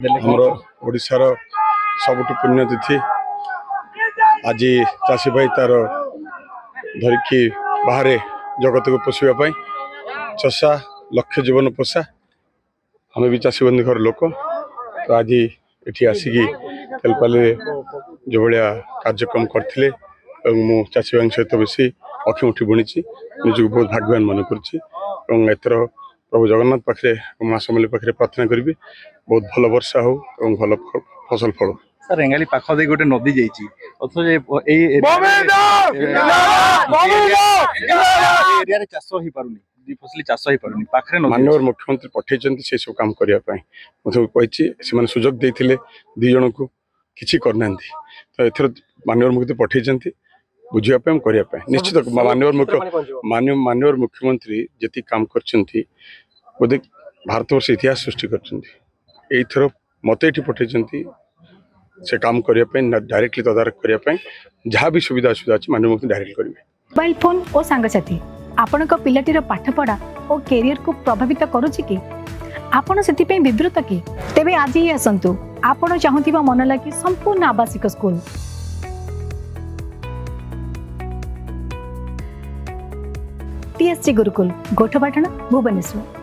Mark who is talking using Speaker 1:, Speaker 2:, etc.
Speaker 1: ଆମର ଓଡ଼ିଶାର ସବୁଠୁ ପୁଣ୍ୟତିଥି आज चाषी भाई तार धरिकी बाहर जगत को पोषापी चषा लक्ष्य जीवन पोषा आम भी चाषी बंदी घर लोक तो आज ये आसिकी तेलपाली जो भाया कार्यक्रम करते मु चाषी भाई सहित बेसी अखि मुठी बुणी निजक बहुत भाग्यवान मन कर प्रभु जगन्नाथ पाखे माँ समली पाखे प्रार्थना करी बहुत भल वर्षा हो भल फसल फल
Speaker 2: सर रेंगाली पाख दे गोटे नदी जाइए चाष हो पारुनी फसली चाष हो पारुनी पाखरे
Speaker 1: माननीय मुख्यमंत्री पठे से सब काम करने सुजोग देते दी जन को किसी करना तो एथर माननीय मुख्यमंत्री पठे बुझापी करने निश्चित माननीय मुख्यमंत्री जी काम कर बोधे भारत वर्ष इतिहास सृष्टि कर मत ये पठे से काम करने डायरेक्टली तदारख करने जहाँ भी सुविधा असुविधा अच्छी माननीय मुख्यमंत्री डायरेक्ट करेंगे।
Speaker 3: मोबाइल फोन और सांगसाथी आपण पिलाटीर पाठपढ़ा और कैरियर को प्रभावित करुच्ची कि आपण से विवृत कि तेबे आज ही आसतु आपण चाहूबा मन लगी संपूर्ण आवासिक स्कूल TSG गुरुकुल गोठपाटण भुवनेश्वर।